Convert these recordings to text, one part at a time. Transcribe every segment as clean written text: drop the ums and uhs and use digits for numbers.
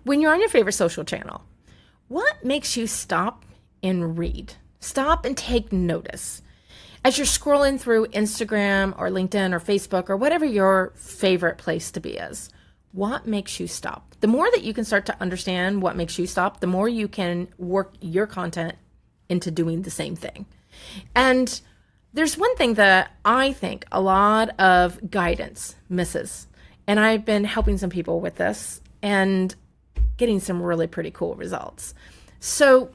When you're on your favorite social channel, what makes you stop and read? Stop and take notice. As you're scrolling through Instagram or LinkedIn or Facebook or whatever your favorite place to be is, what makes you stop? The more that you can start to understand what makes you stop, the more you can work your content into doing the same thing. And there's one thing that I think a lot of guidance misses. And I've been helping some people with this and getting some really pretty cool results. So,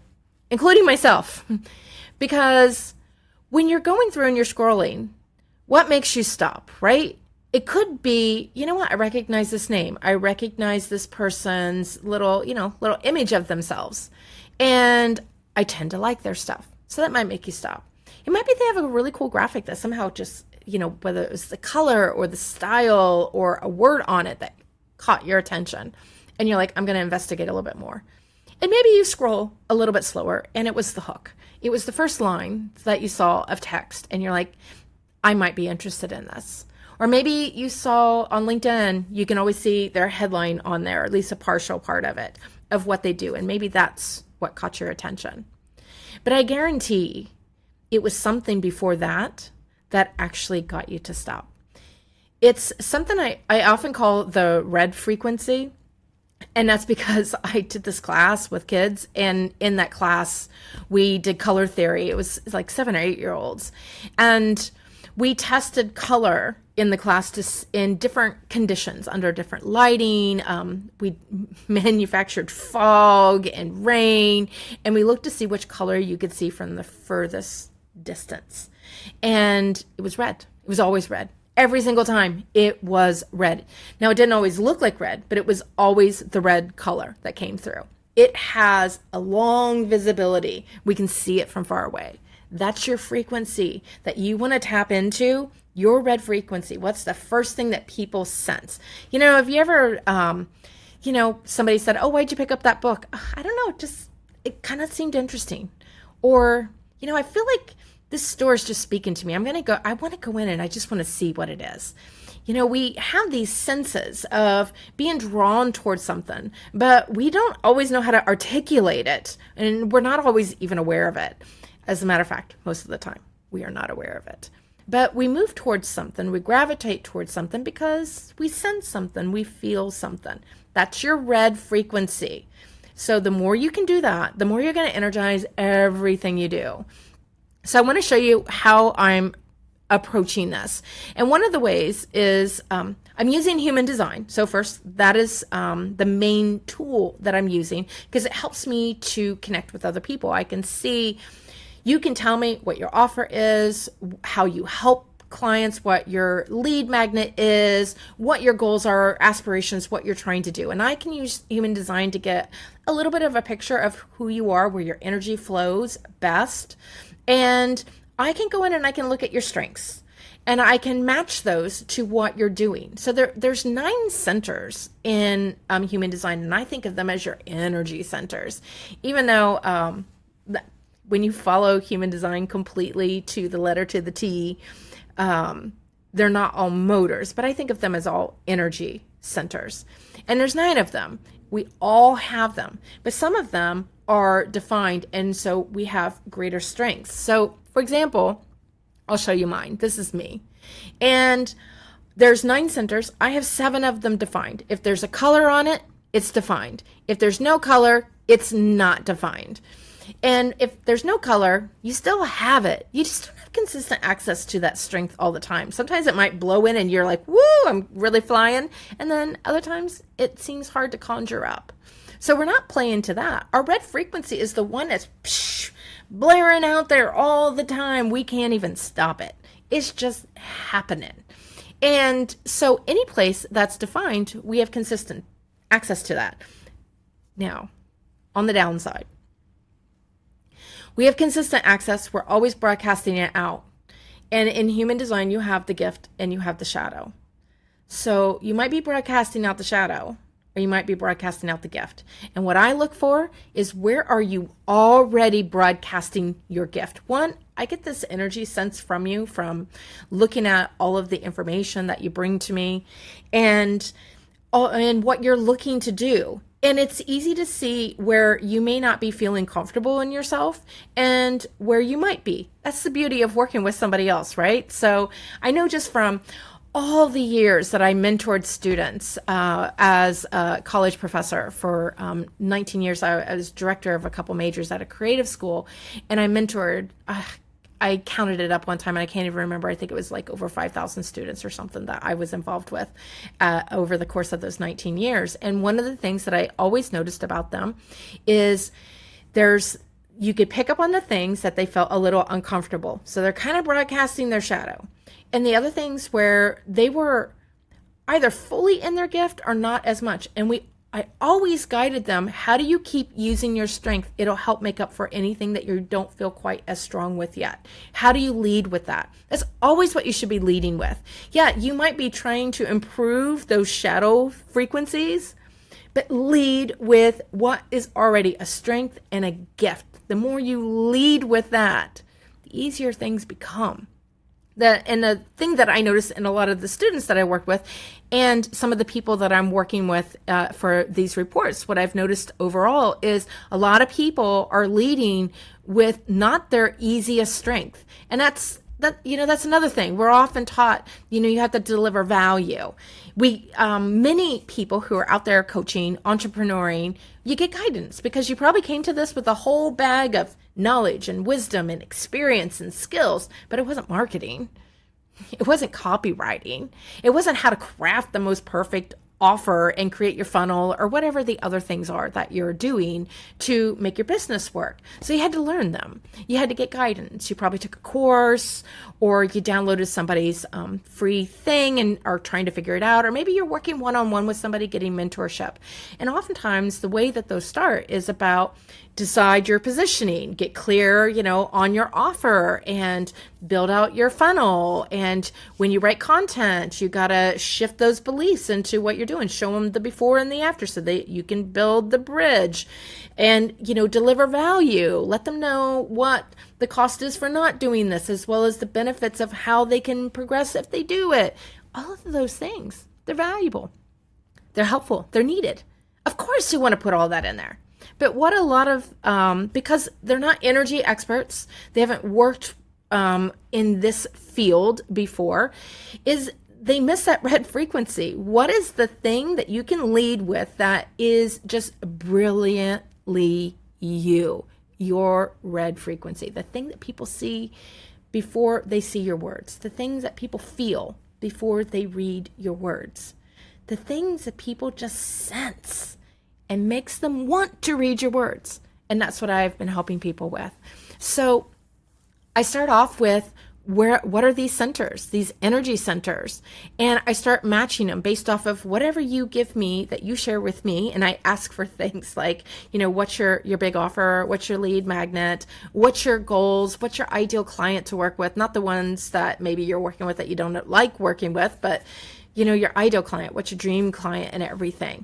including myself, because when you're going through and you're scrolling, what makes you stop, right? It could be, you know what, I recognize this name. I recognize this person's little image of themselves. And I tend to like their stuff. So that might make you stop. It might be they have a really cool graphic that somehow just, whether it was the color or the style or a word on it that caught your attention. And you're like, I'm going to investigate a little bit more. And maybe you scroll a little bit slower and it was the hook. It was the first line that you saw of text and you're like, I might be interested in this. Or maybe you saw on LinkedIn, you can always see their headline on there, at least a partial part of it, of what they do. And maybe that's what caught your attention. But I guarantee it was something before that actually got you to stop. It's something I often call the red frequency. And that's because I did this class with kids. And in that class, we did color theory. It was like 7 or 8 year olds. And we tested color in the class in different conditions, under different lighting. We manufactured fog and rain. And we looked to see which color you could see from the furthest distance. And it was red. It was always red. Every single time it was red. Now, it didn't always look like red, but it was always the red color that came through. It has a long visibility. We can see it from far away. That's your frequency that you want to tap into, your red frequency. What's the first thing that people sense? Have you ever, somebody said, oh, why'd you pick up that book? I don't know, it kind of seemed interesting. Or, I feel like this store is just speaking to me. I want to go in and I just want to see what it is. We have these senses of being drawn towards something, but we don't always know how to articulate it. And we're not always even aware of it. As a matter of fact, most of the time, we are not aware of it. But we move towards something, we gravitate towards something because we sense something, we feel something. That's your red frequency. So the more you can do that, the more you're going to energize everything you do. So I want to show you how I'm approaching this. And one of the ways is I'm using human design. So first, that is the main tool that I'm using because it helps me to connect with other people. I can see, you can tell me what your offer is, how you help clients, what your lead magnet is, what your goals are, aspirations, what you're trying to do. And I can use human design to get a little bit of a picture of who you are, where your energy flows best. And I can go in and I can look at your strengths and I can match those to what you're doing. So there's 9 centers in human design, and I think of them as your energy centers, even though when you follow human design completely to the letter, to the T, they're not all motors, but I think of them as all energy centers. And there's 9 of them. We all have them, but some of them are defined, and so we have greater strengths. So, for example, I'll show you mine. This is me. And there's 9 centers. I have 7 of them defined. If there's a color on it, it's defined. If there's no color, it's not defined. And if there's no color, you still have it. You just don't have consistent access to that strength all the time. Sometimes it might blow in and you're like, woo, I'm really flying. And then other times it seems hard to conjure up. So we're not playing to that. Our red frequency is the one that's blaring out there all the time. We can't even stop it. It's just happening. And so any place that's defined, we have consistent access to that. Now, on the downside, we have consistent access. We're always broadcasting it out. And in human design, you have the gift and you have the shadow. So you might be broadcasting out the shadow, or you might be broadcasting out the gift. And what I look for is, where are you already broadcasting your gift? One, I get this energy sense from you from looking at all of the information that you bring to me and what you're looking to do. And it's easy to see where you may not be feeling comfortable in yourself and where you might be. That's the beauty of working with somebody else, right? So I know just from all the years that I mentored students as a college professor for 19 years, I was director of a couple majors at a creative school, and I mentored, I counted it up one time and I can't even remember. I think it was like over 5,000 students or something that I was involved with over the course of those 19 years. And one of the things that I always noticed about them is you could pick up on the things that they felt a little uncomfortable. So they're kind of broadcasting their shadow. And the other things where they were either fully in their gift or not as much. And I always guided them, how do you keep using your strength? It'll help make up for anything that you don't feel quite as strong with yet. How do you lead with that? That's always what you should be leading with. Yeah, you might be trying to improve those shadow frequencies, but lead with what is already a strength and a gift. The more you lead with that, the easier things become. The thing that I notice in a lot of the students that I work with and some of the people that I'm working with for these reports, what I've noticed overall is a lot of people are leading with not their easiest strength. And that's another thing. We're often taught, you have to deliver value. Many people who are out there coaching, entrepreneuring, you get guidance because you probably came to this with a whole bag of knowledge and wisdom and experience and skills, but it wasn't marketing. It wasn't copywriting. It wasn't how to craft the most perfect offer and create your funnel or whatever the other things are that you're doing to make your business work. So you had to learn them. You had to get guidance. You probably took a course or you downloaded somebody's free thing and are trying to figure it out. Or maybe you're working one-on-one with somebody getting mentorship. And oftentimes the way that those start is about decide your positioning, get clear, on your offer and build out your funnel. And when you write content, you got to shift those beliefs into what you're doing. Show them the before and the after so that you can build the bridge and, deliver value. Let them know what the cost is for not doing this, as well as the benefits of how they can progress if they do it. All of those things, they're valuable. They're helpful. They're needed. Of course you want to put all that in there. But what a lot of, because they're not energy experts, they haven't worked in this field before, is they miss that red frequency. What is the thing that you can lead with that is just brilliantly your red frequency? The thing that people see before they see your words, the things that people feel before they read your words, the things that people just sense and makes them want to read your words. And that's what I've been helping people with. So I start off with what are these centers, these energy centers? And I start matching them based off of whatever you give me that you share with me. And I ask for things like, what's your big offer? What's your lead magnet? What's your goals? What's your ideal client to work with? Not the ones that maybe you're working with that you don't like working with, but your ideal client, what's your dream client and everything.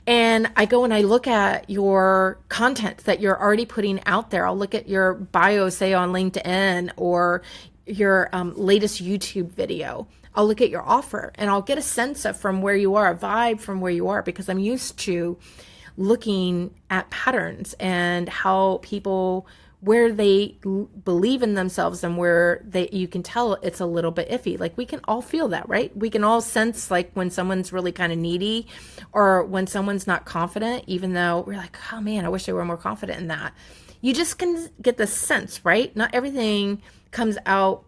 And I go and I look at your content that you're already putting out there. I'll look at your bio, say on LinkedIn, or your latest YouTube video. I'll look at your offer and I'll get a sense of from where you are, a vibe from where you are, because I'm used to looking at patterns and how people, where they believe in themselves and where you can tell it's a little bit iffy. Like we can all feel that, right? We can all sense like when someone's really kind of needy or when someone's not confident, even though we're like, oh man, I wish they were more confident in that. You just can get the sense, right? Not everything comes out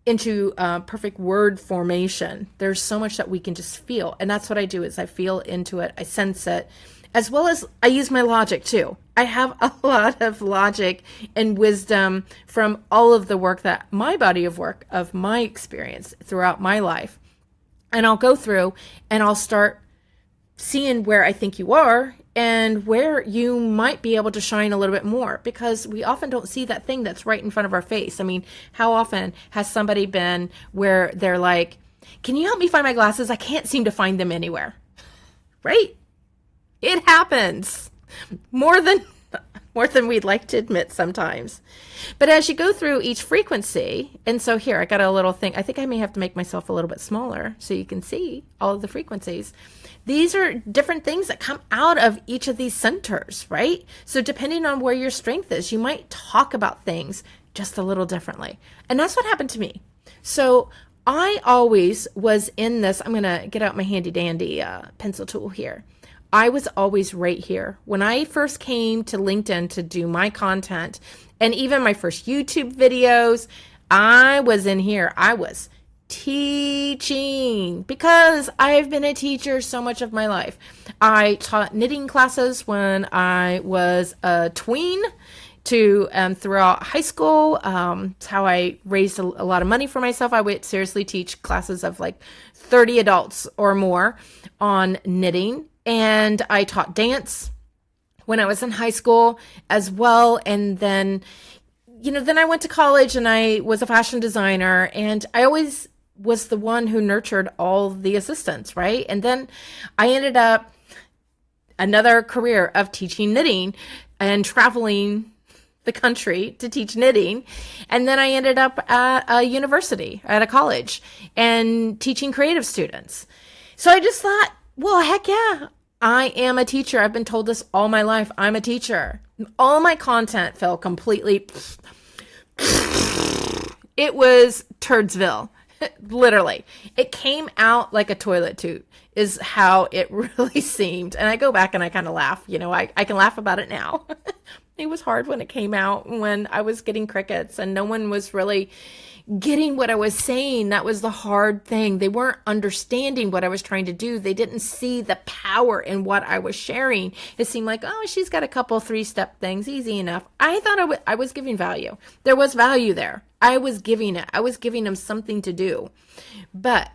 into perfect word formation. There's so much that we can just feel. And that's what I do is I feel into it. I sense it. As well as I use my logic too. I have a lot of logic and wisdom from all of the work that my body of work of my experience throughout my life. And I'll go through and I'll start seeing where I think you are and where you might be able to shine a little bit more, because we often don't see that thing that's right in front of our face. I mean, how often has somebody been where they're like, can you help me find my glasses? I can't seem to find them anywhere, right? It happens more than we'd like to admit sometimes. But as you go through each frequency, and so here, I got a little thing. I think I may have to make myself a little bit smaller so you can see all of the frequencies. These are different things that come out of each of these centers, right? So depending on where your strength is, you might talk about things just a little differently. And that's what happened to me. So I always was in this, I'm going to get out my handy dandy pencil tool here. I was always right here. When I first came to LinkedIn to do my content and even my first YouTube videos, I was in here. I was teaching because I've been a teacher so much of my life. I taught knitting classes when I was a tween to throughout high school. It's how I raised a lot of money for myself. I would seriously teach classes of like 30 adults or more on knitting. And I taught dance when I was in high school as well. And then, then I went to college and I was a fashion designer, and I always was the one who nurtured all the assistants, right? And then I ended up another career of teaching knitting and traveling the country to teach knitting. And then I ended up at a university, at a college, and teaching creative students. So I just thought, well, heck yeah, I am a teacher. I've been told this all my life. I'm a teacher. All my content fell completely. It was Turdsville. Literally. It came out like a toilet toot is how it really seemed. And I go back and I kind of laugh. I can laugh about it now. It was hard when it came out, when I was getting crickets and no one was really getting what I was saying. That was the hard thing. They weren't understanding what I was trying to do. They didn't see the power in what I was sharing. It seemed like, oh, she's got a couple 3-step things, easy enough. I thought I was giving value. There was value there. I was giving it. I was giving them something to do. But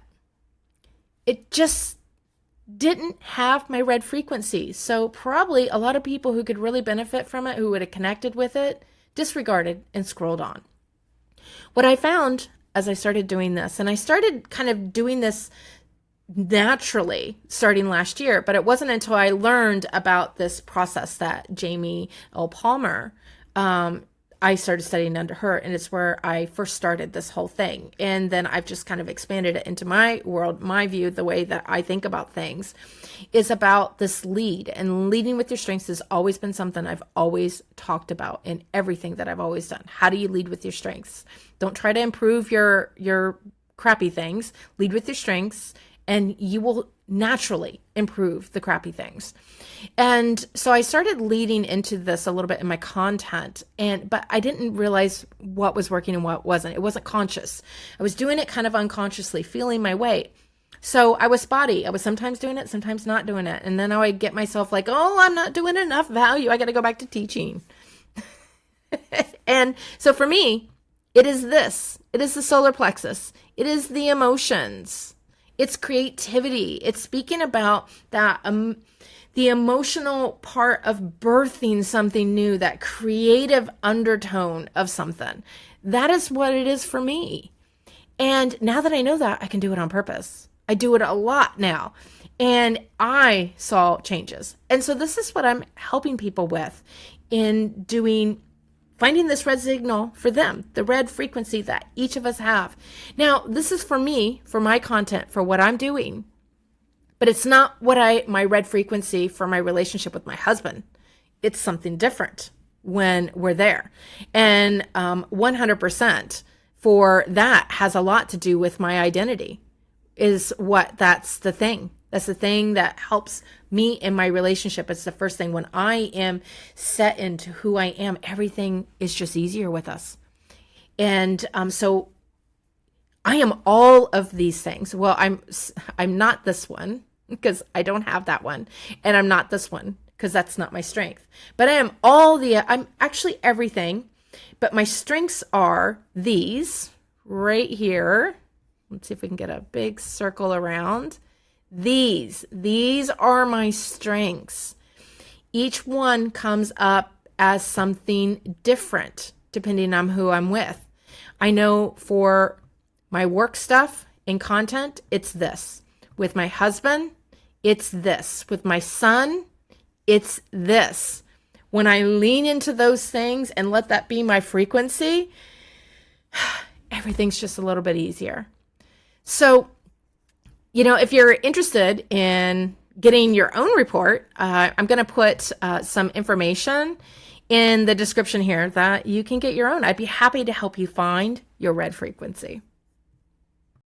it just didn't have my red frequency. So probably a lot of people who could really benefit from it, who would have connected with it, disregarded and scrolled on. What I found as I started doing this, and I started kind of doing this naturally starting last year, but it wasn't until I learned about this process that Jamie L. Palmer, I started studying under her, and it's where I first started this whole thing. And then I've just kind of expanded it into my world, my view, the way that I think about things is about this lead. And leading with your strengths has always been something I've always talked about in everything that I've always done. How do you lead with your strengths? Don't try to improve your crappy things. Lead with your strengths, and you will naturally improve the crappy things. And so I started leading into this a little bit in my content, but I didn't realize what was working and what wasn't. It wasn't conscious. I was doing it kind of unconsciously, feeling my way. So I was spotty. I was sometimes doing it, sometimes not doing it. And then I would get myself like, oh, I'm not doing enough value. I got to go back to teaching. And so for me, it is this. It is the solar plexus. It is the emotions. It's creativity. It's speaking about that, the emotional part of birthing something new, that creative undertone of something. That is what it is for me. And now that I know that, I can do it on purpose. I do it a lot now. And I saw changes. And so this is what I'm helping people with in finding this red signal for them, the red frequency that each of us have. Now, this is for me, for my content, for what I'm doing, but it's not my red frequency for my relationship with my husband. It's something different when we're there. And 100% for that has a lot to do with my identity, that's the thing. That's the thing that helps me in my relationship. It's the first thing. When I am set into who I am, everything is just easier with us. And so I am all of these things. Well, I'm not this one because I don't have that one. And I'm not this one because that's not my strength. But I'm actually everything. But my strengths are these right here. Let's see if we can get a big circle around. These are my strengths. Each one comes up as something different depending on who I'm with. I know for my work stuff and content, it's this. With my husband, it's this. With my son, it's this. When I lean into those things and let that be my frequency, everything's just a little bit easier. So, if you're interested in getting your own report, I'm going to put some information in the description here that you can get your own. I'd be happy to help you find your red frequency.